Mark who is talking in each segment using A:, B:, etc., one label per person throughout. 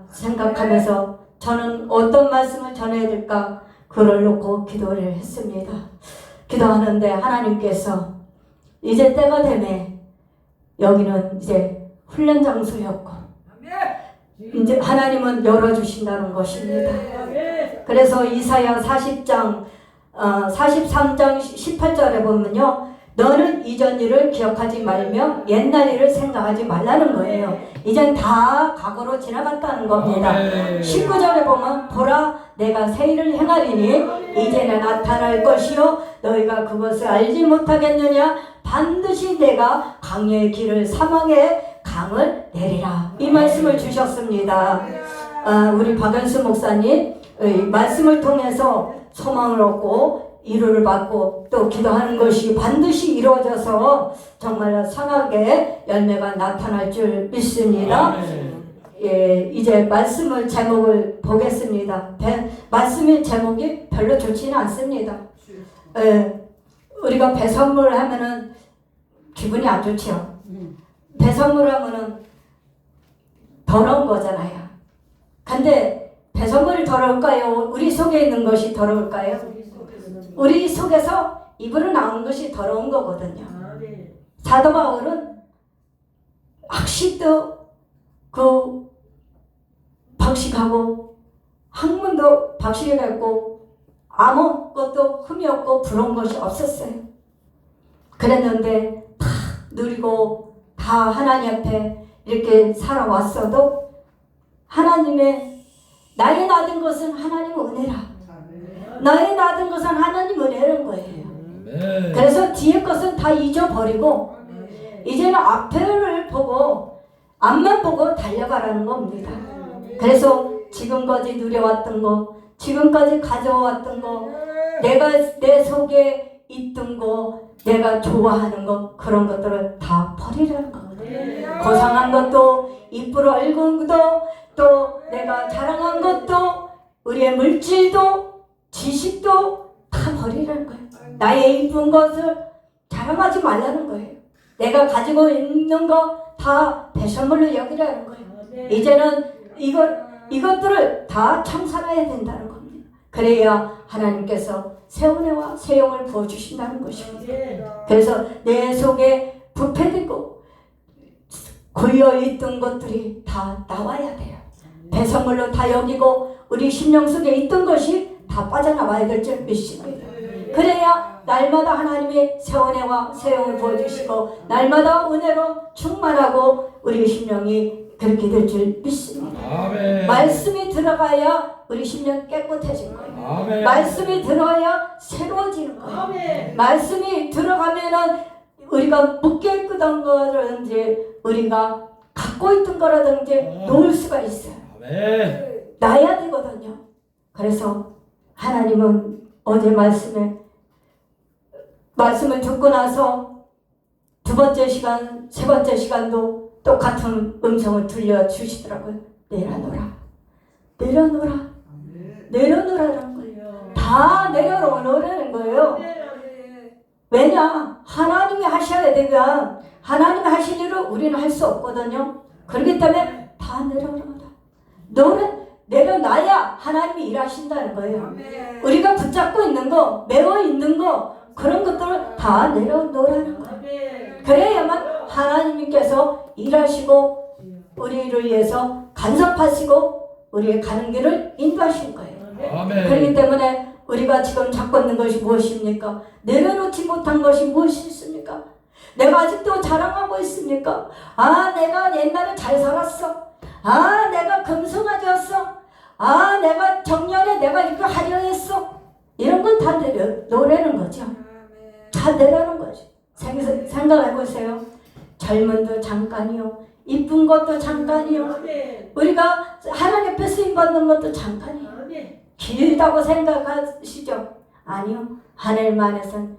A: 생각하면서 저는 어떤 말씀을 전해야 될까 그걸 놓고 기도를 했습니다. 기도하는데 하나님께서 이제 때가 되매 여기는 이제 훈련 장소였고 이제 하나님은 열어주신다는 것입니다. 그래서 이사야 40장 43장 18절에 보면요, 너는 이전 일을 기억하지 말며 옛날 일을 생각하지 말라는 거예요. 이젠 다 과거로 지나갔다는 겁니다. 19절에 보면 보라 내가 새 일을 행하리니 이제는 나타날 것이요 너희가 그것을 알지 못하겠느냐. 반드시 내가 강의 길을 사망의 강을 내리라. 이 말씀을 주셨습니다. 우리 박연수 목사님 말씀을 통해서 소망을 얻고 위로를 받고 또 기도하는 것이 반드시 이루어져서 정말 선하게 열매가 나타날 줄 믿습니다. 예, 이제 말씀을 제목을 보겠습니다. 말씀의 제목이 별로 좋지는 않습니다. 우리가 배선물 하면은 기분이 안 좋죠. 배선물 하면은 더러운 거잖아요. 근데 배선물이 더러울까요? 우리 속에 있는 것이 더러울까요? 우리 속에서 입으로 나오는 것이 더러운 거거든요. 사도 바울은 학식도 그 박식하고 학문도 박식했고 아무것도 흠이 없고 부러운 것이 없었어요. 그랬는데 다 누리고 다 하나님 앞에 이렇게 살아왔어도 하나님의 나의 낳은 것은 하나님의 은혜라. 나의 낳은 것은 하나님 은혜라는 거예요. 그래서 뒤에 것은 다 잊어버리고 이제는 앞에를 보고 앞만 보고 달려가라는 겁니다. 그래서 지금까지 누려왔던 거, 지금까지 가져왔던 거, 내가 내 속에 있던 거, 내가 좋아하는 거, 그런 것들을 다 버리라는 겁니다. 고상한 것도, 이쁘러 얽은 것도, 또 내가 자랑한 것도, 우리의 물질도, 지식도 다 버리라는 거예요. 나의 이쁜 것을 자랑하지 말라는 거예요. 내가 가지고 있는 거 다 배설물로 여기라는 거예요. 이제는 이것들을 다 청산해야 된다는 겁니다. 그래야 하나님께서 새 은혜와 새 영을 부어주신다는 것입니다. 그래서 내 속에 부패되고 고여있던 것들이 다 나와야 돼요. 배설물로 다 여기고 우리 심령 속에 있던 것이 다 빠져나와야 될 줄 믿습니다. 그래야 날마다 하나님의 새 은혜와 새 영을 부어주시고 날마다 은혜로 충만하고 우리 심령이 그렇게 될 줄 믿습니다. 아멘. 말씀이 들어가야 우리 심령 깨끗해진 거예요. 아멘. 말씀이 들어가야 새로워지는 거예요. 아멘. 말씀이 들어가면은 우리가 묶여있던 거라든지 우리가 갖고 있던 거라든지 놓을 수가 있어요. 아멘. 놔야 되거든요. 그래서 하나님은 어제 말씀을 듣고 나서 두 번째 시간, 세 번째 시간도 똑같은 음성을 들려주시더라고요. 내려놓으라. 내려놓으라. 내려놓으라는 거예요. 다 내려놓으라는 거예요. 왜냐? 하나님이 하셔야 되면 하나님이 하실 일을 우리는 할 수 없거든요. 그렇기 때문에 다 내려놓으라. 내려놔야 하나님이 일하신다는 거예요. 우리가 붙잡고 있는 거, 메워 있는 거, 그런 것들을 다 내려놓으라는 거예요. 그래야만 하나님께서 일하시고 우리를 위해서 간섭하시고 우리의 가는 길을 인도하실 거예요. 아멘. 그렇기 때문에 우리가 지금 잡고 있는 것이 무엇입니까? 내려놓지 못한 것이 무엇이 있습니까? 내가 아직도 자랑하고 있습니까? 내가 옛날에 잘 살았어. 내가 금송아지였어. 내가 정년에 내가 이렇게 하려 했어. 이런 건 다 내려놓으라는 거죠. 다 내려놓는 거죠. 생각해보세요. 젊은도 잠깐이요. 이쁜 것도 잠깐이요. 우리가 하나님 앞에 쓰임받는 것도 잠깐이요. 길다고 생각하시죠? 아니요. 하늘만에선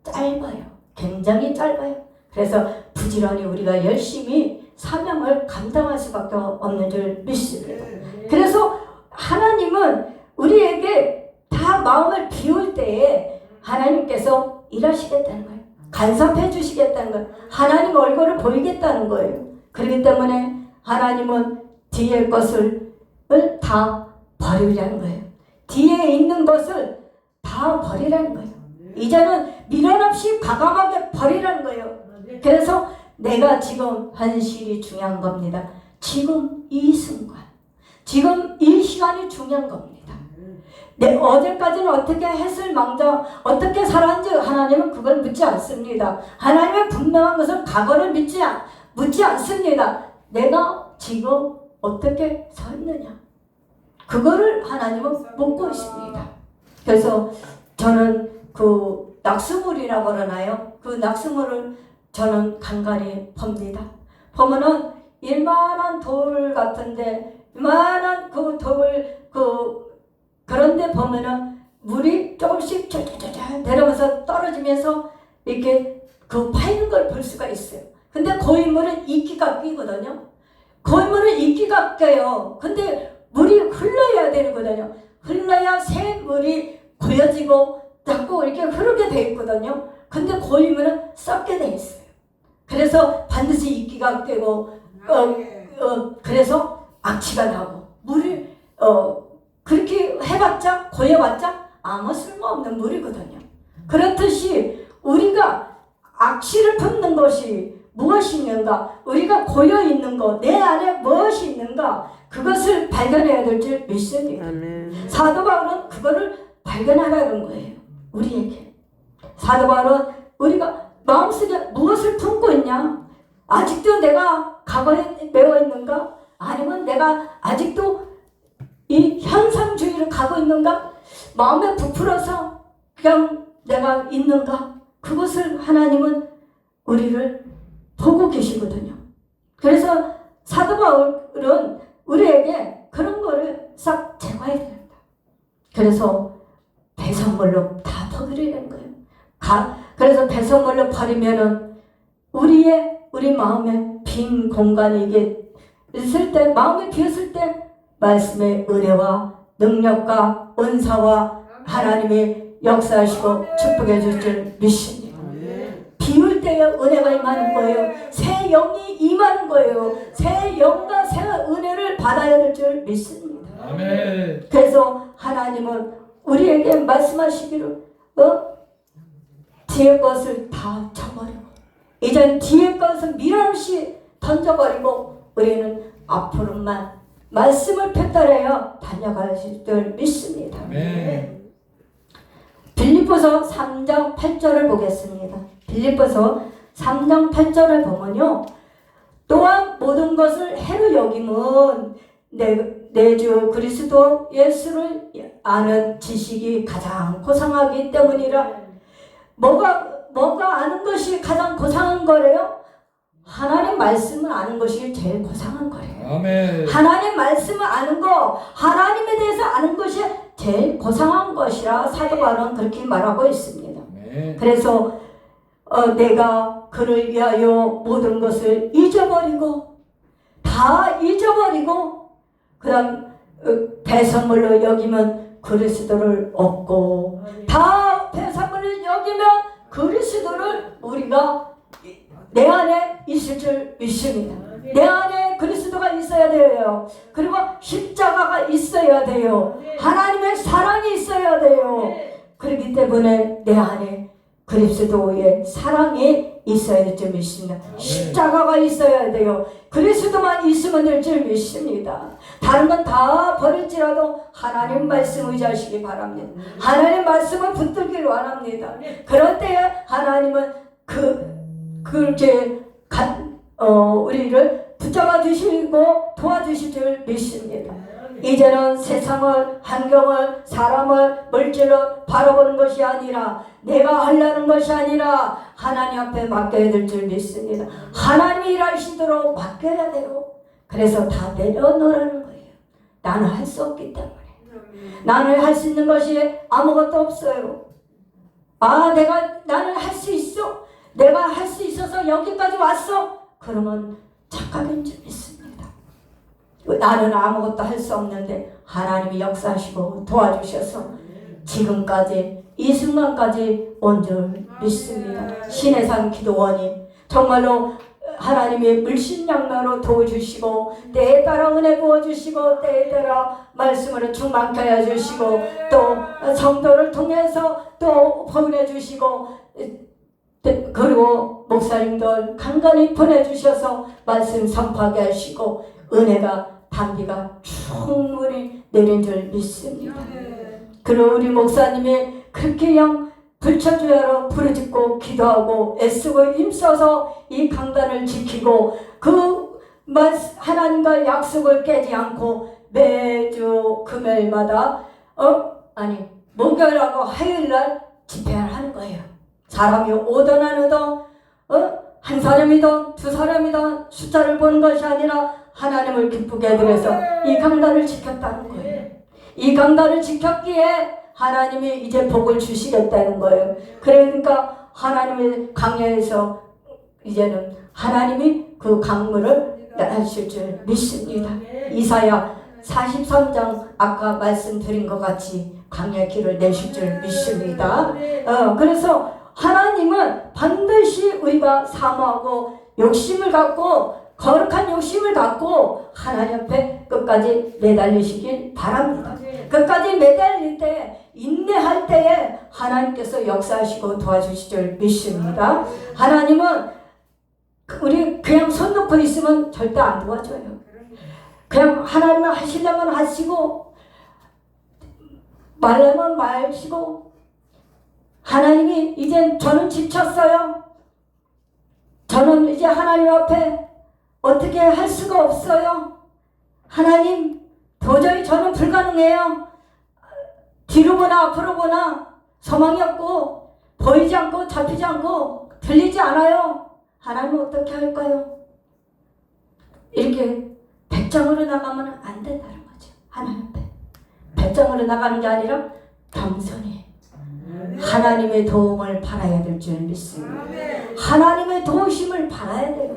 A: 짧아요. 굉장히 짧아요. 그래서 부지런히 우리가 열심히 사명을 감당할 수밖에 없는 줄 믿습니다. 그래서 하나님은 우리에게 다 마음을 비울 때에 하나님께서 일하시겠다는 거예요. 간섭해 주시겠다는 거예요. 하나님 얼굴을 보이겠다는 거예요. 그렇기 때문에 하나님은 뒤에 것을 다 버리라는 거예요. 뒤에 있는 것을 다 버리라는 거예요. 이제는 미련 없이 과감하게 버리라는 거예요. 그래서 내가 지금 현실이 중요한 겁니다. 지금 이 순간, 지금 이 시간이 중요한 겁니다. 내 어제까지는 어떻게 했을 망정, 어떻게 살았는지 하나님은 그걸 묻지 않습니다. 하나님은 분명한 것은 과거를 묻지 않습니다. 내가 지금 어떻게 서 있느냐, 그거를 하나님은 묻고 있습니다. 그래서 저는 그 낙수물이라고 그러나요? 그 낙수물을 저는 간간히 봅니다. 보면은 이만한 돌 같은데, 이만한 그 돌, 그런데 보면은 물이 조금씩 쫄쫄쫄 내려오면서 떨어지면서 이렇게 그 파이는 걸 볼 수가 있어요. 근데 고인물은 이끼가 끼거든요. 고인물은 이끼가 껴요. 근데 물이 흘러야 되거든요. 흘러야 새 물이 고여지고 자꾸 이렇게 흐르게 돼 있거든요. 근데 고인물은 썩게 돼 있어요. 그래서 반드시 이끼가 끼고 그래서 악취가 나고 물이 그렇게 해봤자 고여봤자 아무 쓸모없는 물이거든요. 그렇듯이 우리가 악취를 품는 것이 무엇이 있는가, 우리가 고여있는 것, 내 안에 무엇이 있는가, 그것을 발견해야 될 줄 믿습니다. 사도 바울은 그거를 발견하라는 거예요. 우리에게. 사도 바울은 우리가 마음속에 무엇을 품고 있냐, 아직도 내가 과거에 매어 있는가, 아니면 내가 아직도 이 현상주의를 가고 있는가, 마음에 부풀어서 그냥 내가 있는가, 그것을 하나님은 우리를 보고 계시거든요. 그래서 사도 바울은 우리에게 그런 거를 싹 제거해야 됩니다. 그래서 배설물로 다 버리라는 거예요. 그래서 배설물로 버리면은 우리 마음에 빈 공간이 이게 있을 때, 마음이 비었을 때 말씀의 은혜와 능력과 은사와 하나님이 역사하시고 축복해 줄 줄 믿습니다. 비울 때에 은혜가 임하는 거예요. 새 영이 임하는 거예요. 새 영과 새 은혜를 받아야 될 줄 믿습니다.
B: 아멘.
A: 그래서 하나님은 우리에게 말씀하시기를 뒤의 것을 다 쳐버리고 이젠 뒤의 것은 미련 없이 던져버리고 우리는 앞으로만 말씀을 펴따라야 달려가실 줄 믿습니다.
B: 아멘.
A: 빌립보서 3장 8절을 보겠습니다. 빌립보서 3장 8절을 보면요, 또한 모든 것을 해로 여김은 내 주 그리스도 예수를 아는 지식이 가장 고상하기 때문이라. 뭐가 아는 것이 가장 고상한 거래요? 하나님 말씀을 아는 것이 제일 고상한 거래요.
B: 아멘.
A: 하나님 말씀을 아는 거, 하나님에 대해서 아는 것이 제일 고상한 것이라 사도 바울은 그렇게 말하고 있습니다.
B: 아멘.
A: 그래서 내가 그를 위하여 모든 것을 잊어버리고 다 잊어버리고 그 다음 배설물로 여기면 그리스도를 얻고, 다 배설물을 여기면 그리스도를 우리가 내 안에 있을 줄 믿습니다. 내 안에 그리스도가 있어야 돼요. 그리고 십자가가 있어야 돼요. 하나님의 사랑이 있어야 돼요. 그렇기 때문에 내 안에 그리스도의 사랑이 있어야 될 줄 믿습니다. 십자가가 있어야 돼요. 그리스도만 있으면 될 줄 믿습니다. 다른 건 다 버릴지라도 하나님 말씀 의지하시기 바랍니다. 하나님 말씀을 붙들기를 원합니다. 그럴 때에 하나님은 그렇게 우리를 붙잡아 주시고 도와주실 줄 믿습니다. 이제는 세상을, 환경을, 사람을, 물질을 바라보는 것이 아니라, 내가 하려는 것이 아니라 하나님 앞에 맡겨야 될 줄 믿습니다. 하나님이 일하시도록 맡겨야 돼요. 그래서 다 내려놓으라는 거예요. 나는 할 수 없기 때문에. 나는 할 수 있는 것이 아무것도 없어요. 나는 할 수 있어. 내가 할 수 있어서 여기까지 왔어. 그러면 착각인 줄 믿습니다. 나는 아무것도 할 수 없는데 하나님이 역사하시고 도와주셔서 지금까지 이 순간까지 온 줄 믿습니다. 신의 산 기도원이 정말로 하나님이 물신양면으로 도와주시고 때에 따라 은혜 부어주시고 때에 따라 말씀으로 충만케 해주시고 또 성도를 통해서 또 보내주시고 그리고 목사님들 간간히 보내주셔서 말씀 선포하게 하시고 은혜가 단비가 충분히 내린 줄 믿습니다. 그리고 우리 목사님이 그렇게 그냥 불철주야로 부르짖고 기도하고 애쓰고 힘써서 이 강단을 지키고 그 하나님과 약속을 깨지 않고 매주 금요일마다 목요일하고 화요일날 집회를 하는 거예요. 사람이 오든 안 오든 한 사람이든 두 사람이든 숫자를 보는 것이 아니라 하나님을 기쁘게 해드려서 이 강단을 지켰다는 거예요. 이 강단을 지켰기에 하나님이 이제 복을 주시겠다는 거예요. 그러니까 하나님의 강야에서 이제는 하나님이 그 강물을 하실 줄 믿습니다. 이사야 43장 아까 말씀드린 것 같이 강야의 길을 내실 줄 믿습니다. 그래서 하나님은 반드시 우리가 사모하고 욕심을 갖고 거룩한 욕심을 갖고 하나님 앞에 끝까지 매달리시길 바랍니다. 끝까지 매달릴 때 인내할 때에 하나님께서 역사하시고 도와주실 줄 믿습니다. 하나님은 우리 그냥 손 놓고 있으면 절대 안 도와줘요. 그냥 하나님은 하시려면 하시고 말려면 말시고 하나님이 이제 저는 지쳤어요. 저는 이제 하나님 앞에 어떻게 할 수가 없어요. 하나님 도저히 저는 불가능해요. 뒤로 보나 앞으로 보나 소망이 없고 보이지 않고 잡히지 않고 들리지 않아요. 하나님은 어떻게 할까요? 이렇게 배짱으로 나가면 안 된다는 거죠. 하나님 앞에 배짱으로 나가는 게 아니라 겸손히 하나님의 도움을 바라야 될 줄 믿습니다. 하나님의 도우심을 바라야 돼요.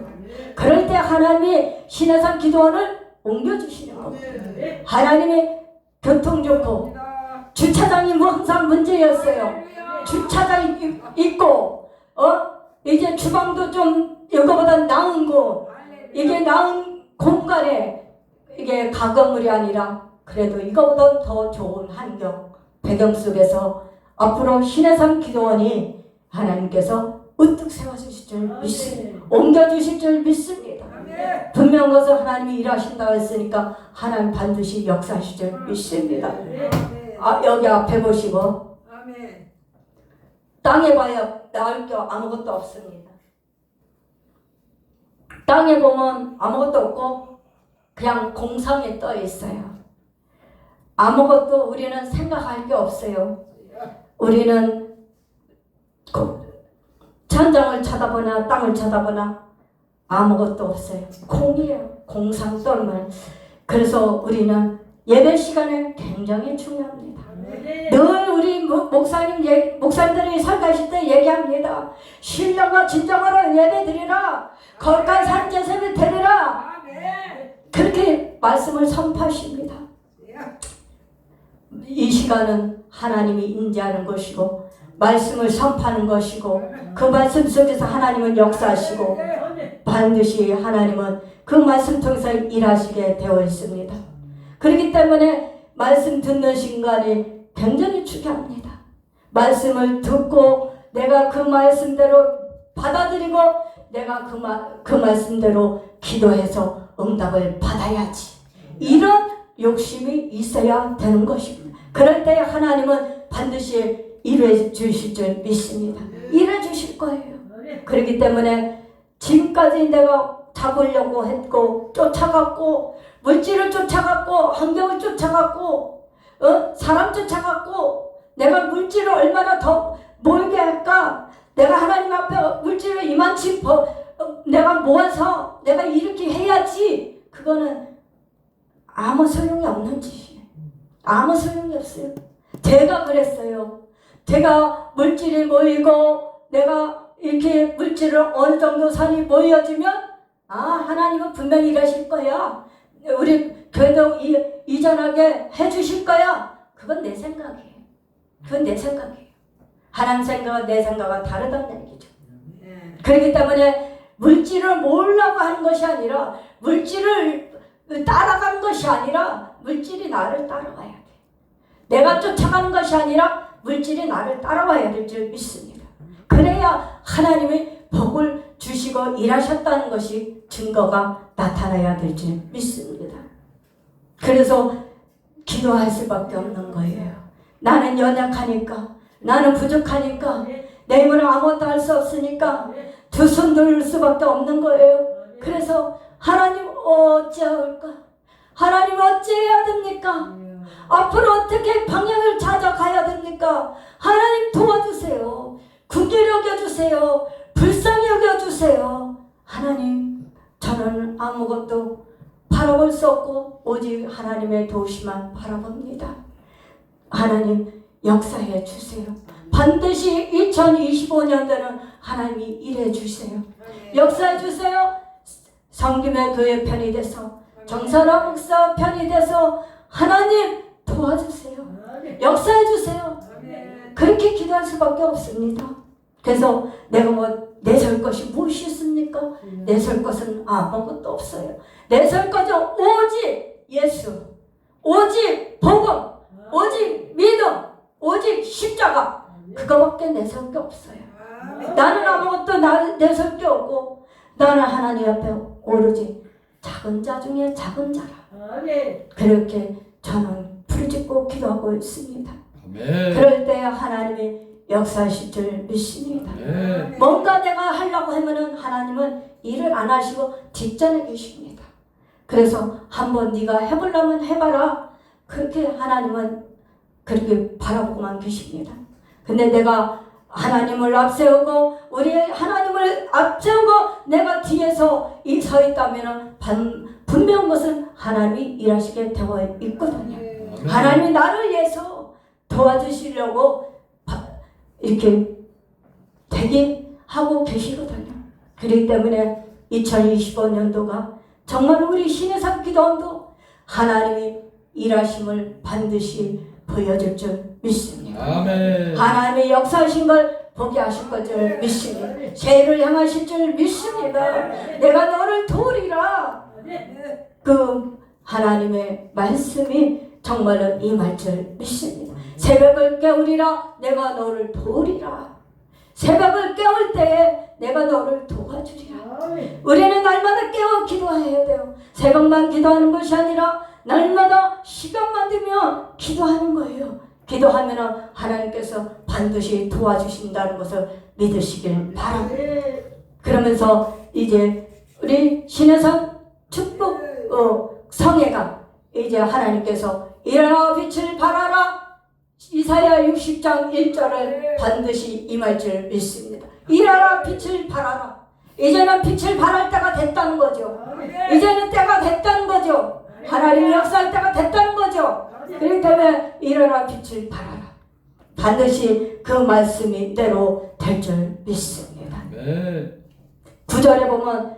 A: 그럴 때 하나님이 신해산 기도원을 옮겨주시는 겁니다. 하나님이 교통 좋고 주차장이 뭐 항상 문제였어요. 주차장이 있고 이제 주방도 좀 이거보다 나은 거 이게 나은 공간에 이게 가건물이 아니라 그래도 이거보다 더 좋은 환경 배경 속에서 앞으로 신해산 기도원이 하나님께서 우뚝 세워주실 줄 믿습니다. 옮겨주실 줄 믿습니다. 분명한 것을 하나님이 일하신다고 했으니까 하나님 반드시 역사하실 줄 믿습니다. 여기 앞에 보시고 땅에 봐야 나을 게 아무것도 없습니다. 땅에 보면 아무것도 없고 그냥 공상에 떠 있어요. 아무것도 우리는 생각할 게 없어요. 우리는 천장을 쳐다보나 땅을 쳐다보나 아무것도 없어요. 공이에요. 공상 떨면. 그래서 우리는 예배 시간은 굉장히 중요합니다. 늘 우리 목사님들이 설교하실 때 얘기합니다. 신령과 진정으로 예배 드리라. 거룩한 산제세를 드리라. 그렇게 말씀을 선포하십니다. 이 시간은 하나님이 인지하는 것이고 말씀을 선포하는 것이고 그 말씀 속에서 하나님은 역사하시고 반드시 하나님은 그 말씀 통해서 일하시게 되어 있습니다. 그렇기 때문에 말씀 듣는 순간이 굉장히 중요합니다. 말씀을 듣고 내가 그 말씀대로 받아들이고 내가 그 말씀대로 기도해서 응답을 받아야지. 이런 욕심이 있어야 되는 것입니다. 그럴 때 하나님은 반드시 일해 주실 줄 믿습니다. 일해 주실 거예요. 그렇기 때문에 지금까지 내가 잡으려고 했고 쫓아갔고 물질을 쫓아갔고 환경을 쫓아갔고 사람 쫓아갔고 내가 물질을 얼마나 더 모이게 할까? 내가 하나님 앞에 물질을 이만치 내가 모아서 내가 이렇게 해야지. 그거는 아무 소용이 없는 짓이에요. 아무 소용이 없어요. 제가 그랬어요. 제가 물질이 모이고 내가 이렇게 물질을 어느 정도 산이 모여지면 하나님은 분명히 일하실 거야. 우리 교회도 이전하게 해주실 거야. 그건 내 생각이에요. 그건 내 생각이에요. 하나님 생각과 내 생각과 다르다는 얘기죠. 그렇기 때문에 물질을 모으려고 하는 것이 아니라, 물질을 따라가는 것이 아니라 물질이 나를 따라와야 돼. 내가 쫓아가는 것이 아니라 물질이 나를 따라와야 될 줄 믿습니다. 그래야 하나님이 복을 주시고 일하셨다는 것이 증거가 나타나야 될 줄 믿습니다. 그래서 기도할 수밖에 없는 거예요. 나는 연약하니까, 나는 부족하니까, 내 힘으로 아무것도 할 수 없으니까 두 손 들을 수밖에 없는 거예요. 그래서 하나님 어찌할까? 하나님 어찌해야 됩니까? 앞으로 어떻게 방향을 찾아가야 됩니까? 하나님 도와주세요. 굳게 여겨주세요. 불쌍히 여겨주세요. 하나님, 저는 아무것도 바라볼 수 없고 오직 하나님의 도우심만 바라봅니다. 하나님 역사해 주세요. 반드시 2025년도는 하나님이 일해 주세요. 역사해 주세요. 성김의 교회 편이 돼서, 정선아 목사 편이 돼서 하나님 도와주세요. 역사해 주세요. 그렇게 기도할 수밖에 없습니다. 그래서 내가 뭐 내설 것이 무엇이 있습니까? 내설 것은 아무것도 없어요. 내설 것은 오직 예수, 오직 복음, 오직 믿음, 오직 십자가, 그거밖에 내설 게 없어요. 나는 아무것도 내설 게 없고, 나는 하나님 앞에 오로지 작은 자 중에 작은 자라. 그렇게 저는 부르짖고 기도하고 있습니다. 그럴 때 하나님이 역사하실 줄 믿습니다. 뭔가 내가 하려고 하면은 하나님은 일을 안 하시고 뒷전에 계십니다. 그래서 한번 네가 해보려면 해봐라. 그렇게 하나님은 그렇게 바라보고만 계십니다. 근데 내가 하나님을 앞세우고 우리 하나님을 앞세우고 내가 뒤에서 서 있다면 분명한 것은 하나님이 일하시게 되어 있거든요. 하나님이 나를 위해서 도와주시려고 이렇게 되게 하고 계시거든요. 그렇기 때문에 2025년도가 정말 우리 신해산 기도원도 하나님이 일하심을 반드시 보여줄 줄 믿습니다.
B: 아멘.
A: 하나님의 역사하신 걸 보게 하실 것을 믿습니다. 죄를 향하실 줄 믿습니다. 내가 너를 도우리라. 그 하나님의 말씀이 정말로 임할 줄 믿습니다. 새벽을 깨우리라. 내가 너를 도우리라. 새벽을 깨울 때에 내가 너를 도와주리라. 우리는 날마다 깨워 기도해야 돼요. 새벽만 기도하는 것이 아니라 날마다 시간만 되면 기도하는 거예요. 기도하면 하나님께서 반드시 도와주신다는 것을 믿으시길 바랍니다. 그러면서 이제 우리 신해산 축복 성회가 이제 하나님께서 일어나 빛을 발하라, 이사야 60장 1절을 반드시 임할 줄 믿습니다. 일어나 빛을 발하라. 이제는 빛을 발할 때가 됐다는 거죠. 이제는 때가 됐다는 거죠. 하나님이 역사할 때가 됐다는 거죠. 그렇기 때문에 일어나 빛을 발하라. 반드시 그 말씀이 때로 될 줄 믿습니다. 9절에 보면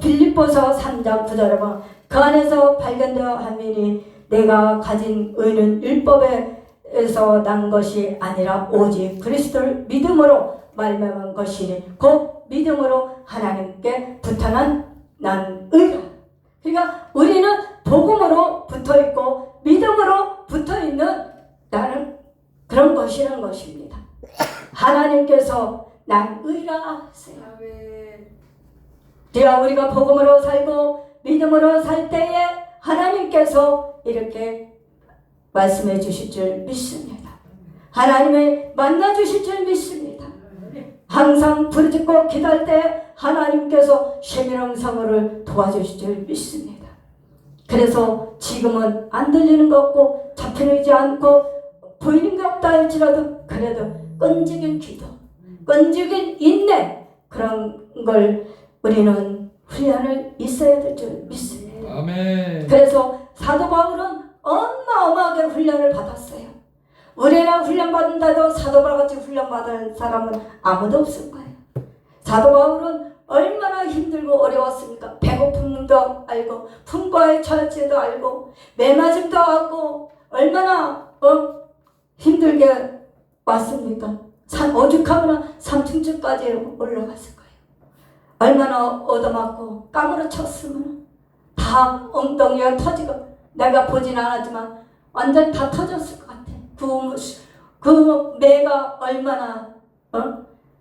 A: 빌립보서 3장 9절에 보면 그 안에서 발견되어 하미니 내가 가진 의는 율법에서 난 것이 아니라 오직 그리스도를 믿음으로 말미암은 것이니 곧 믿음으로 하나님께 붙어난 난 의라. 그러니까 우리는 복음으로 붙어있고 믿음으로 붙어있는 나는 그런 것이라는 것입니다. 하나님께서 난 의라 하세요. 우리가 복음으로 살고 믿음으로 살 때에 하나님께서 이렇게 말씀해 주실 줄 믿습니다. 하나님을 만나 주실 줄 믿습니다. 항상 부르짖고 기도할 때 하나님께서 세미령사모를 도와주실 줄 믿습니다. 그래서 지금은 안 들리는 것 없고 잡히지 않고 보이는 게 없다 할지라도 그래도 끈질긴 기도, 끈질긴 인내, 그런 걸 우리는 훈련을 있어야 될 줄 믿습니다.
B: 아멘.
A: 그래서 사도 바울은 어마어마하게 훈련을 받았어요. 우리는 훈련 받는다도 사도 바울같이 훈련 받은 사람은 아무도 없을 거예요. 사도 바울은 얼마나 힘들고 어려웠습니까? 배고픔도 알고 품과의 처지도 알고 매맞음도 하고 얼마나 힘들게 왔습니까? 오죽하면 3층까지 올라갔을 거예요. 얼마나 얻어맞고 까무러쳤으면 다 엉덩이가 터지고 내가 보진 않았지만 완전 다 터졌을 것 같아. 그 매가 얼마나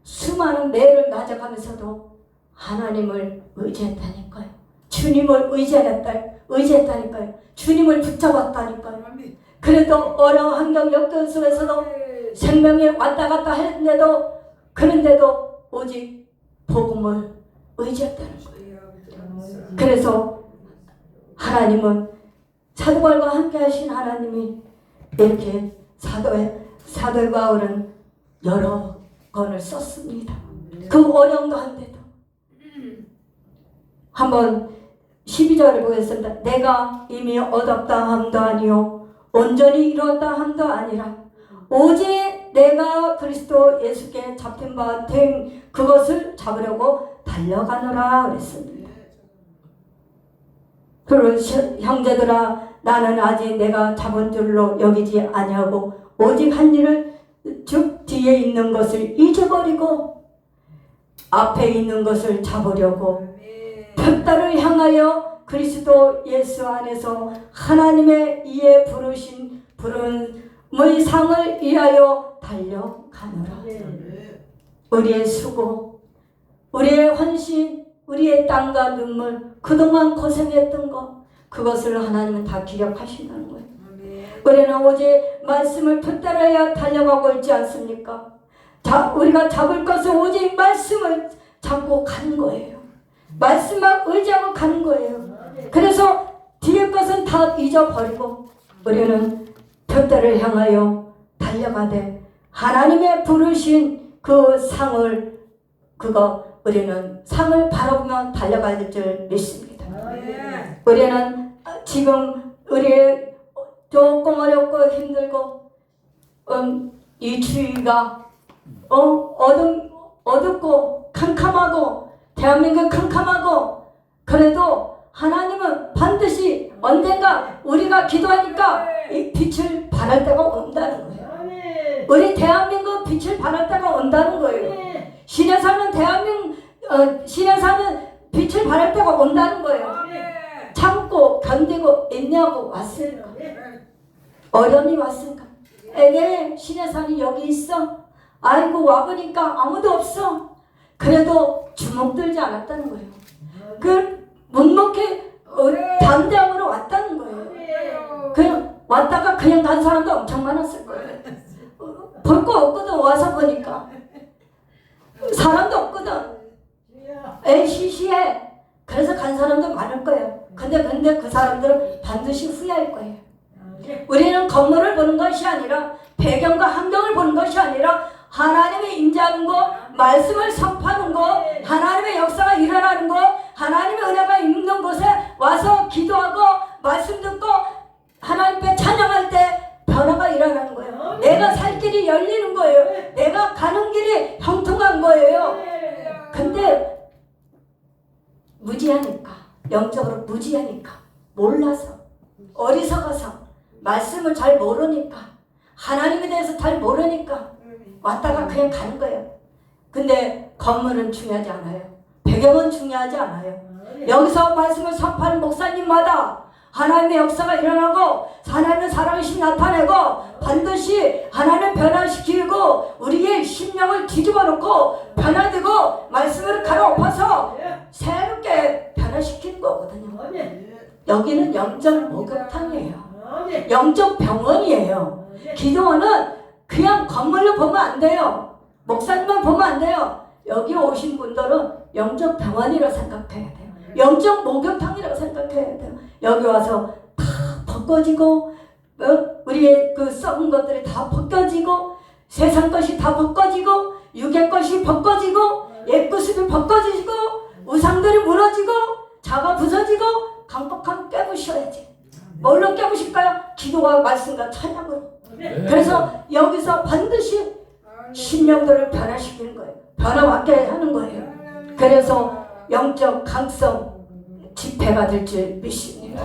A: 수많은 매를 맞아가면서도 하나님을 의지했다니까요. 주님을 의지했다니까요. 주님을 붙잡았다니까요. 그래도 어려운 환경 역경 속에서도 생명이 왔다 갔다 했는데도 그런데도 오직 복음을 의지했다는 거예요. 그래서 하나님은 사도 바울과 함께 하신 하나님이 이렇게 사도 바울은 여러 권을 썼습니다. 그 어려운 가운데도 한번 12절을 보겠습니다. 내가 이미 얻었다 함도 아니요 온전히 이루었다 함도 아니라 오직 내가 그리스도 예수께 잡힌 바 된 그것을 잡으려고 달려가노라 그랬습니다. 그리고 형제들아 나는 아직 내가 잡은 줄로 여기지 아니하고 오직 한 일을 즉 뒤에 있는 것을 잊어버리고 앞에 있는 것을 잡으려고 벽다를 향하여 그리스도 예수 안에서 하나님의 이에 부름의 상을 위하여 달려가노라. 우리의 수고, 우리의 헌신, 우리의 땀과 눈물, 그동안 고생했던 것, 그것을 하나님은 다 기억하신다는 거예요. 우리는 오직 말씀을 붙들어야 달려가고 있지 않습니까? 우리가 잡을 것은 오직 말씀을 잡고 가는 거예요. 말씀만 의지하고 가는 거예요. 그래서 뒤에 것은 다 잊어버리고 우리는 표대를 향하여 달려가되 하나님의 부르신 그 상을 우리는 상을 바라보며 달려가야 줄 믿습니다. 우리는 지금 우리 조금 어렵고 힘들고 이 추위가 어둡고 캄캄하고 대한민국 캄캄하고 그래도 하나님은 반드시 언젠가 우리가 기도하니까 이 빛을 발할 때가 온다는 거예요. 우리 대한민국 빛을 발할 때가 온다는 거예요. 신에 사는 신에 사는 빛을 발할 때가 온다는 거예요. 참고 견디고 인내하고 왔으니까 어려움이 왔으니까 에게 신의 산이 여기 있어. 아이고 와보니까 아무도 없어. 그래도 주눅들지 않았다는 거예요. 그 묵묵히 담대함으로 왔다는 거예요. 그냥 왔다가 그냥 간 사람도 엄청 많았을 거예요. 볼 거 없거든. 와서 보니까 사람도 없거든. 시시해. 그래서 간 사람도 많을 거예요. 근데 그 사람들은 반드시 후회할 거예요. 우리는 건물을 보는 것이 아니라 배경과 환경을 보는 것이 아니라 하나님의 임재하는 것, 말씀을 선포하는 것, 하나님의 역사가 일어나는 것, 하나님의 은혜가 있는 곳에 와서 기도하고 말씀 듣고 하나님께 찬양할 때 변화가 일어나는 거예요. 내가 살 길이 열리는 거예요. 내가 가는 길이 형통한 거예요. 근데 무지하니까, 영적으로 무지하니까, 몰라서, 어리석어서 말씀을 잘 모르니까, 하나님에 대해서 잘 모르니까 왔다가 그냥 가는 거예요. 근데 건물은 중요하지 않아요. 배경은 중요하지 않아요. 여기서 말씀을 선포하는 목사님마다 하나님의 역사가 일어나고 하나님의 살아계심이 나타내고 반드시 하나님을 변화시키고 우리의 심령을 뒤집어 놓고 변화되고 말씀을 갈아엎어서 새롭게 변화시키는 거거든요. 여기는 영적 목욕탕이에요. 영적 병원이에요. 기도원은 그냥 건물로 보면 안 돼요. 목사님만 보면 안 돼요. 여기 오신 분들은 영적 병원이라고 생각해야 돼요. 영적 목욕탕이라고 생각해야 돼요. 여기 와서 다 벗겨지고 우리의 그 썩은 것들이 다 벗겨지고 세상 것이 다 벗겨지고 육의 것이 벗겨지고 옛구습이 벗겨지고 우상들이 무너지고 자가 부서지고 강복하면 깨부셔야지. 뭘로 깨부실까요? 기도와 말씀과 찬양으로. 그래서 여기서 반드시 심령들을 변화시키는 거예요. 변화받게 하는 거예요. 그래서 영적 강성 집회가 될 줄 믿습니다.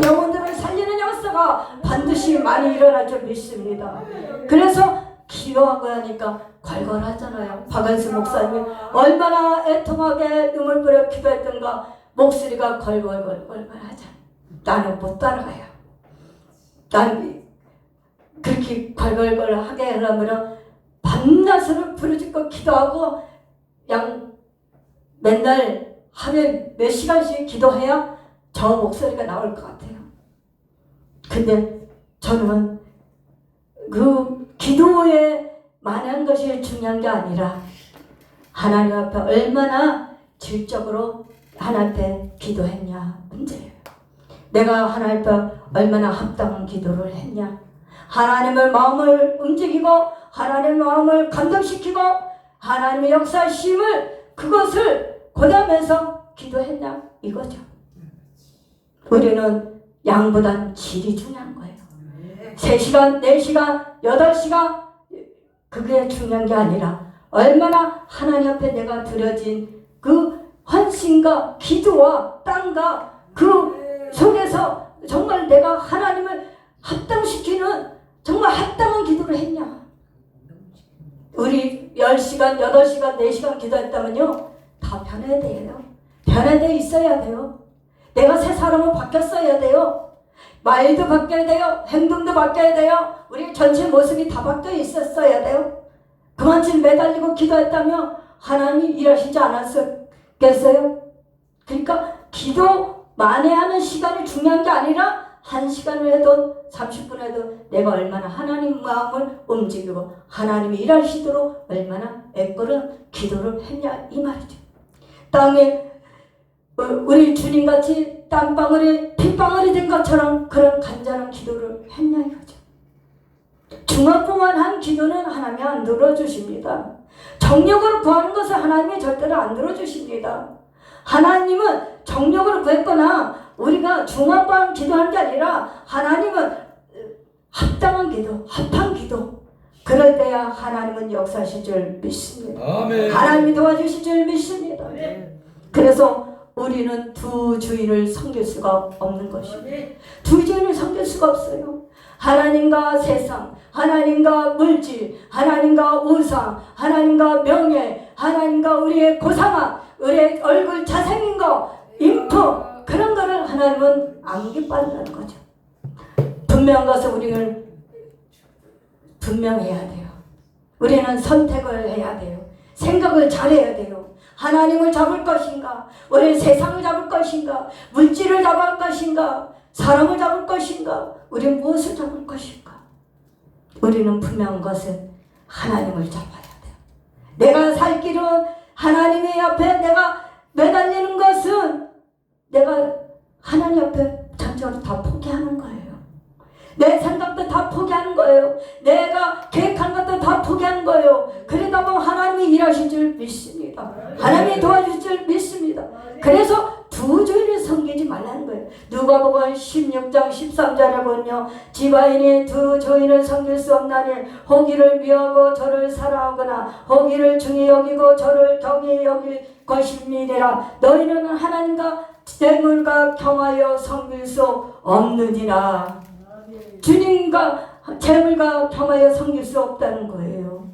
A: 영혼들을 살리는 역사가 반드시 많이 일어날 줄 믿습니다. 그래서 기도하고 하니까 괄괄하잖아요. 박은수 목사님이 얼마나 애통하게 눈물 뿌려 기도했던가. 목소리가 걸걸걸걸걸 하자. 나는 못 따라가요. 난 그렇게 걸걸걸 하게 하려면 밤낮으로 부르짖고 기도하고 맨날 하루에 몇 시간씩 기도해야 저 목소리가 나올 것 같아요. 근데 저는 그 기도에 많은 것이 중요한 게 아니라 하나님 앞에 얼마나 질적으로 하나님 앞에 기도했냐 문제예요. 내가 하나님 앞에 얼마나 합당한 기도를 했냐. 하나님의 마음을 움직이고 하나님의 마음을 감동시키고 하나님의 역사심을 그것을 고담해서 기도했냐 이거죠. 우리는 양보단 질이 중요한 거예요. 3시간, 4시간, 8시간 그게 중요한 게 아니라 얼마나 하나님 앞에 내가 드려진 그 헌신과 기도와 땅과 그 속에서 정말 내가 하나님을 합당시키는 정말 합당한 기도를 했냐. 우리 10시간, 8시간, 4시간 기도했다면요 다 변해야 돼요. 변화되어 있어야 돼요. 내가 새 사람으로 바뀌었어야 돼요. 말도 바뀌어야 돼요. 행동도 바뀌어야 돼요. 우리 전체 모습이 다 바뀌어 있었어야 돼요. 그만큼 매달리고 기도했다면 하나님이 일하시지 않았겠어요? 그러니까 기도 만회하는 시간이 중요한 게 아니라 1시간을 해도 30분 해도 내가 얼마나 하나님 마음을 움직이고 하나님이 일하시도록 얼마나 애꺼는 기도를 했냐 이 말이죠. 땅에 우리 주님같이 땀방울이 핏방울이 된 것처럼 그런 간절한 기도를 했냐 이거죠. 중언부언한 기도는 하나님이 안 들어주십니다. 정력으로 구하는 것을 하나님이 절대로 안 들어주십니다. 하나님은 정력으로 구했거나 우리가 중언부언 기도하는 게 아니라 하나님은 합당한 기도, 합한 기도. 그럴 때야 하나님은 역사하실 줄 믿습니다. 아멘. 하나님이 도와주실 줄 믿습니다. 아멘. 그래서 우리는 두 주인을 섬길 수가 없는 것입니다. 두 주인을 섬길 수가 없어요. 하나님과 세상, 하나님과 물질, 하나님과 우상, 하나님과 명예, 하나님과 우리의 고상함, 우리의 얼굴 잘생긴 거, 인품 그런 거를 하나님은 안 기뻐한다는 거죠. 분명한 것을 우리는 분명해야 돼요. 우리는 선택을 해야 돼요. 생각을 잘해야 돼요. 하나님을 잡을 것인가? 우리는 세상을 잡을 것인가? 물질을 잡을 것인가? 사람을 잡을 것인가? 우리는 무엇을 잡을 것인가? 우리는 분명한 것은 하나님을 잡아야 돼요. 내가 살 길은 하나님의 앞에 내가 매달리는 것은 내가 하나님 앞에 전적으로 다 포기하는 거예요. 내 생각도 다 포기하는 거예요. 내가 계획한 것도 다 포기하는 거예요. 그러다 보면 하나님이 일하실 줄 믿습니다. 하나님이 도와줄 줄 믿습니다. 그래서 두 주인을 섬기지 말라는 거예요. 누가복음 16장 13절에 보면요. 지바인이 두 주인을 섬길 수 없나니 호기를 미워하고 저를 사랑하거나 호기를 중히 여기고 저를 경히 여길 것임이니라. 너희는 하나님과 재물과 경하여 섬길 수 없느니라. 주님과 재물과 겸하여 섬길 수 없다는 거예요.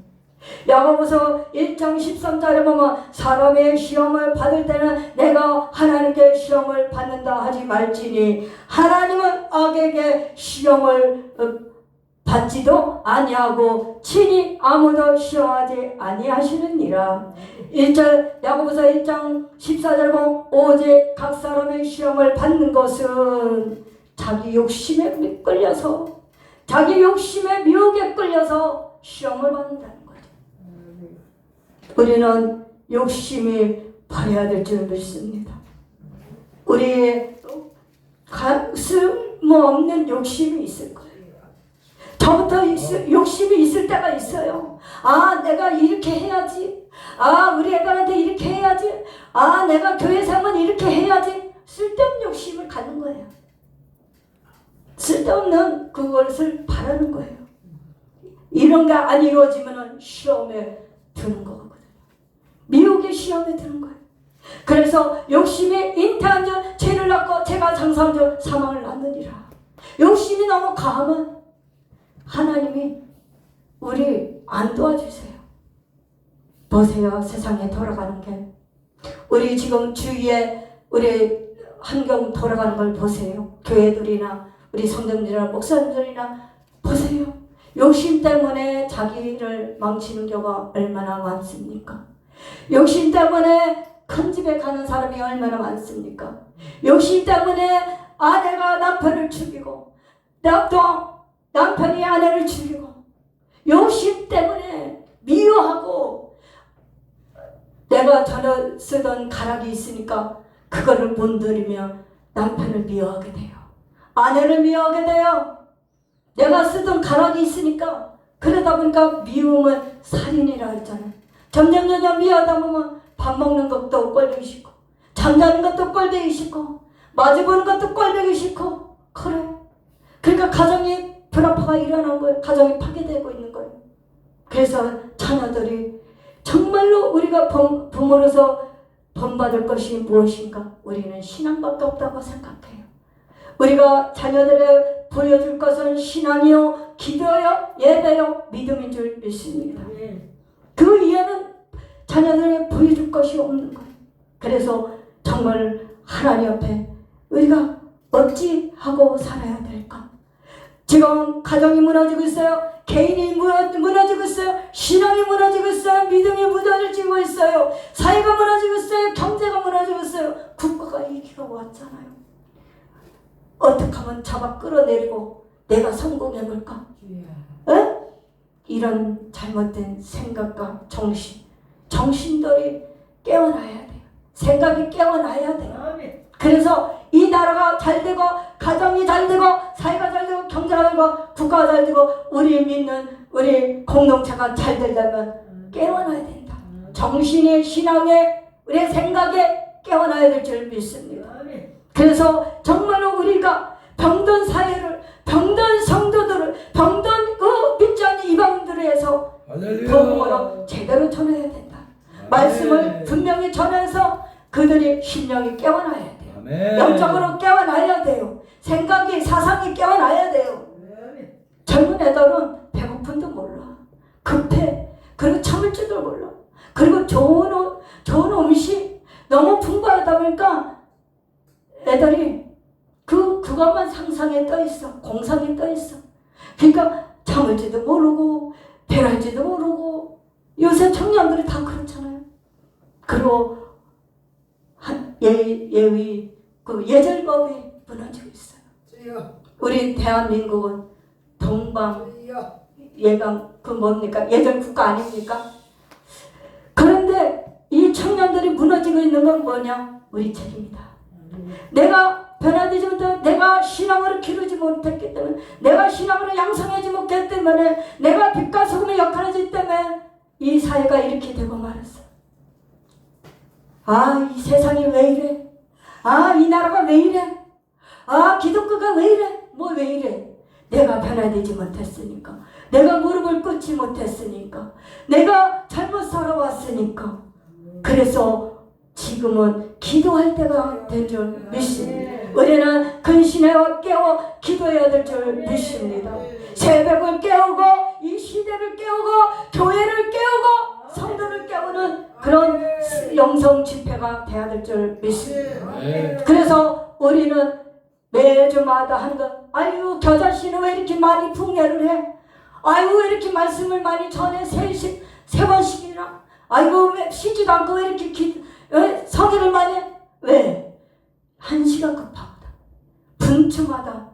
A: 야고보서 1장 13절에 보면 사람의 시험을 받을 때는 내가 하나님께 시험을 받는다 하지 말지니 하나님은 악에게 시험을 받지도 아니하고 친히 아무도 시험하지 아니하시느니라. 1절 야고보서 1장 14절에 보면 오직 각 사람의 시험을 받는 것은 자기 욕심에 끌려서 자기 욕심의 미혹에 끌려서 시험을 받는다는 거죠. 우리는 욕심이 버려야 될 줄 믿습니다. 우리의 쓸모없는 욕심이 있을 거예요. 저부터 욕심이 있을 때가 있어요. 아, 내가 이렇게 해야지. 아, 우리 애들한테 이렇게 해야지. 아, 내가 교회 생활 이렇게 해야지. 쓸데없는 욕심을 갖는 거예요. 쓸데없는 그것을 바라는 거예요. 이런 게 안 이루어지면 시험에 드는 거거든요. 미혹의 시험에 드는 거예요. 그래서 욕심이 잉태한 자 죄를 낳고 죄가 장사한 자 사망을 낳느니라. 욕심이 너무 강하면 하나님이 우리 안 도와주세요. 보세요. 세상에 돌아가는 게. 우리 지금 주위에 우리 환경 돌아가는 걸 보세요. 교회들이나 우리 성도들이나 목사님들이나 보세요. 욕심 때문에 자기를 망치는 경우가 얼마나 많습니까? 욕심 때문에 큰 집에 가는 사람이 얼마나 많습니까? 욕심 때문에 아내가 남편을 죽이고 또 남편이 아내를 죽이고 욕심 때문에 미워하고 내가 전에 쓰던 가락이 있으니까 그거를 못 들이면 남편을 미워하게 돼요. 아내를 미워하게 돼요. 내가 쓰던 가락이 있으니까 그러다 보니까 미움은 살인이라 했잖아요. 점점 미워하다 보면 밥 먹는 것도 꼴보기 싫고 잠자는 것도 꼴보기 싫고 마주보는 것도 꼴보기 싫고 그래. 그러니까 가정이 불화가 일어난 거예요. 가정이 파괴되고 있는 거예요. 그래서 자녀들이 정말로 우리가 부모로서 본받을 것이 무엇인가? 우리는 신앙밖에 없다고 생각해요. 우리가 자녀들에 보여줄 것은 신앙이요, 기도요, 예배요, 믿음인 줄 믿습니다. 그 이해는 자녀들에게 보여줄 것이 없는 거예요. 그래서 정말 하나님 앞에 우리가 어찌하고 살아야 될까? 지금 가정이 무너지고 있어요. 개인이 무너지고 있어요. 신앙이 무너지고 있어요. 믿음이 무너지고 있어요. 사회가 무너지고 있어요. 경제가 무너지고 있어요. 국가가 이 기가 왔잖아요. 어떻게 하면 잡아 끌어내리고 내가 성공해볼까? 에? 이런 잘못된 생각과 정신들이 깨어나야 돼요. 생각이 깨어나야 돼요. 그래서 이 나라가 잘 되고 가정이 잘 되고 사회가 잘 되고 경제가 되고 국가가 잘 되고 우리 믿는 우리 공동체가 잘 되려면 깨어나야 된다. 정신이 신앙에 우리의 생각에 깨어나야 될 줄 믿습니다. 그래서 정말로 우리가 병든 사회를 병든 성도들을 병든 그 믿지 않는 이방인들을 해서 복음으로 제대로 전해야 된다. 말씀을 분명히 전해서 그들이 심령이 깨어나야 돼요. 영적으로 깨어나야 돼요. 생각이 사상이 깨어나야 돼요. 젊은 애들은 배고픈도 몰라. 급해. 그리고 참을 줄도 몰라. 그리고 좋은 음식 너무 풍부하다 보니까 애들이 그것만 상상에 떠 있어. 공상에 떠 있어. 그러니까 참을지도 모르고 배할지도 모르고 요새 청년들이 다 그렇잖아요. 그리고 예절법이 무너지고 있어요. 우리 대한민국은 동방 예강 뭡니까? 예절 국가 아닙니까? 그런데 이 청년들이 무너지고 있는 건 뭐냐? 우리 책임이다. 내가 변화되지 못해 내가 신앙으로 기르지 못했기 때문에 내가 신앙으로 양성하지 못했기 때문에 내가 빛과 소금의 역할을 하기 때문에 이 사회가 이렇게 되고 말았어. 이 세상이 왜 이래? 이 나라가 왜 이래? 기독교가 왜 이래? 뭐 왜 이래? 내가 변화되지 못했으니까. 내가 무릎을 꿇지 못했으니까. 내가 잘못 살아왔으니까. 그래서 지금은 기도할 때가 된 줄 믿습니다. 우리는 근신에 깨워 기도해야 될 줄 믿습니다. 새벽을 깨우고 이 시대를 깨우고 교회를 깨우고 성도를 깨우는 그런 영성 집회가 돼야 될 줄 믿습니다. 그래서 우리는 매주마다 하는 것, 아유 겨자씨는 왜 이렇게 많이 풍요를 해? 아유 왜 이렇게 말씀을 많이 전해? 세 번씩이나? 아이고 왜 쉬지도 않고 왜 이렇게 성의를 많이 해? 왜? 한 시간 급하거든. 분주마다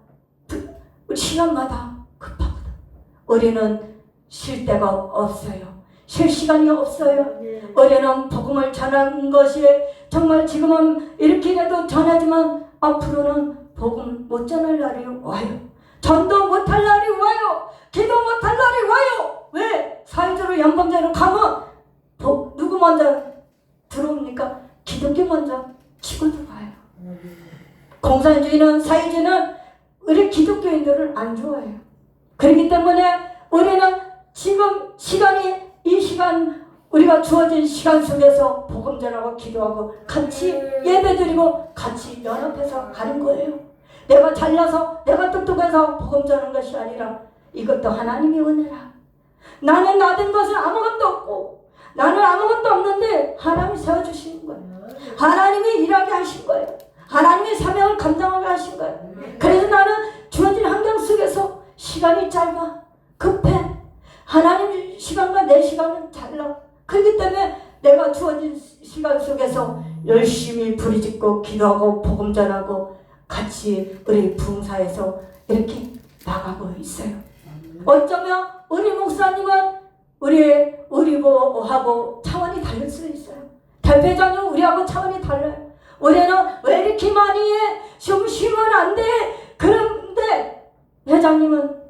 A: 시간마다 급하거든. 우리는 쉴 데가 없어요. 쉴 시간이 없어요. 우리는 복음을 전하는 것이 정말 지금은 이렇게라도 전하지만 앞으로는 복음 못 전할 날이 와요. 전도 못할 날이 와요. 기도 못할 날이 와요. 왜? 사회적으로 연방자로 가면 누구 먼저 들어옵니까? 기독교 먼저 치고 들어와요. 공산주의는 사회주의는 우리 기독교인들을 안 좋아해요. 그렇기 때문에 우리는 지금 이 시간 우리가 주어진 시간 속에서 복음 전하고 기도하고 같이 예배드리고 같이 연합해서 가는 거예요. 내가 잘나서 내가 똑똑해서 복음 전하는 것이 아니라 이것도 하나님의 은혜라. 나는 나된 것은 아무것도 없고 나는 아무것도 없는데 하나님이 세워주시는 거예요. 하나님이 일하게 하신 거예요. 하나님이 사명을 감당하게 하신 거예요. 그래서 나는 주어진 환경 속에서 시간이 짧아, 급해. 하나님 시간과 내 시간은 달라. 그렇기 때문에 내가 주어진 시간 속에서 열심히 부르짖고 기도하고 복음 전하고 같이 우리 부흥사에서 이렇게 나가고 있어요. 어쩌면 우리 목사님은 우리하고 차원이 다를 수 있어요. 대표자는 우리하고 차원이 달라요. 우리는 왜 이렇게 많이 해? 좀 쉬면 안 돼. 그런데 회장님은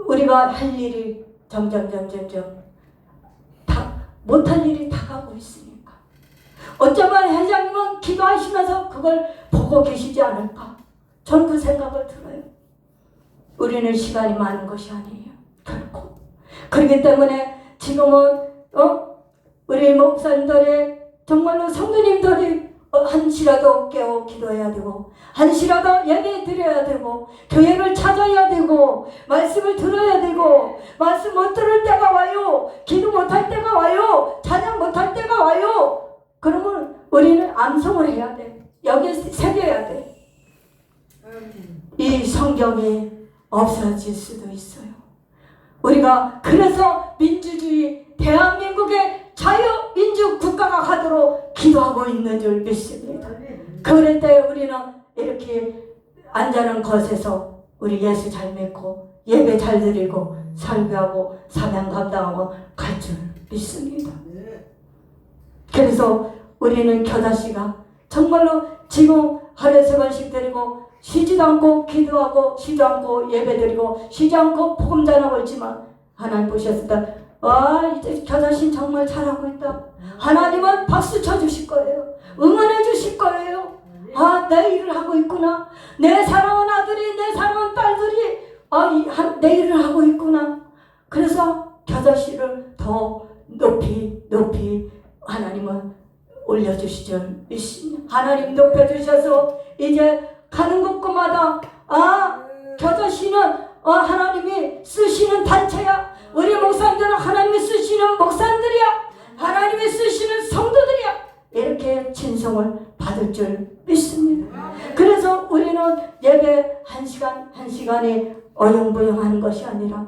A: 우리가 할 일이 점점 다 못할 일이 다가오고 있으니까 어쩌면 회장님은 기도하시면서 그걸 보고 계시지 않을까? 전 그 생각을 들어요. 우리는 시간이 많은 것이 아니에요. 결코. 그렇기 때문에 지금은 우리 목사님들이 정말로 성도님들이 한시라도 깨워 기도해야 되고 한시라도 예배 드려야 되고 교회를 찾아야 되고 말씀을 들어야 되고 말씀 못 들을 때가 와요. 기도 못할 때가 와요. 찬양 못할 때가 와요. 그러면 우리는 암송을 해야 돼. 여기에 새겨야 돼. 이 성경이 없어질 수도 있어요. 우리가 그래서 민주주의 대한민국의 자유민주 국가가 가도록 기도하고 있는 줄 믿습니다. 그럴 때 우리는 이렇게 앉아는 것에서 우리 예수 잘 믿고 예배 잘 드리고 설교하고 사명 감당하고 갈 줄 믿습니다. 그래서 우리는 겨자씨가 정말로 지금 하루에 3번씩 드리고 쉬지도 않고 기도하고 쉬지 않고 예배 드리고 쉬지 않고 복음 전하고 있지만 하나님 보셨을 때 이제 겨자신 정말 잘하고 있다. 하나님은 박수 쳐주실 거예요. 응원해 주실 거예요. 내 일을 하고 있구나. 내 사랑하는 아들이 내 사랑하는 딸들이 내 일을 하고 있구나. 그래서 겨자씨를 더 높이 하나님은 올려주실 줄 믿습니다. 하나님 높여주셔서 이제 가는 곳마다 겨자씨는 하나님이 쓰시는 단체야. 우리 목사님들은 하나님이 쓰시는 목사님들이야. 하나님이 쓰시는 성도들이야. 이렇게 진성을 받을 줄 믿습니다. 그래서 우리는 예배 1시간이 어영부영하는 것이 아니라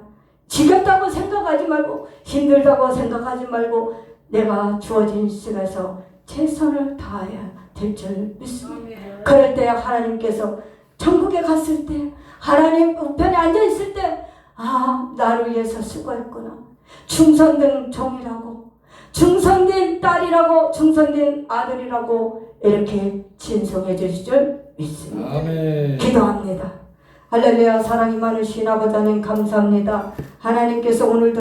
A: 지겹다고 생각하지 말고 힘들다고 생각하지 말고 내가 주어진 시간에서 최선을 다해야 될 줄 믿습니다. 그럴 때 하나님께서 천국에 갔을 때 하나님 우편에 앉아있을 때 나를 위해서 수고했구나. 충성된 종이라고 충성된 딸이라고 충성된 아들이라고 이렇게 진송해 주실 줄 믿습니다. 아멘. 기도합니다. 할렐루야. 사랑이 많으신 아버지 하나님 감사합니다. 하나님께서 오늘도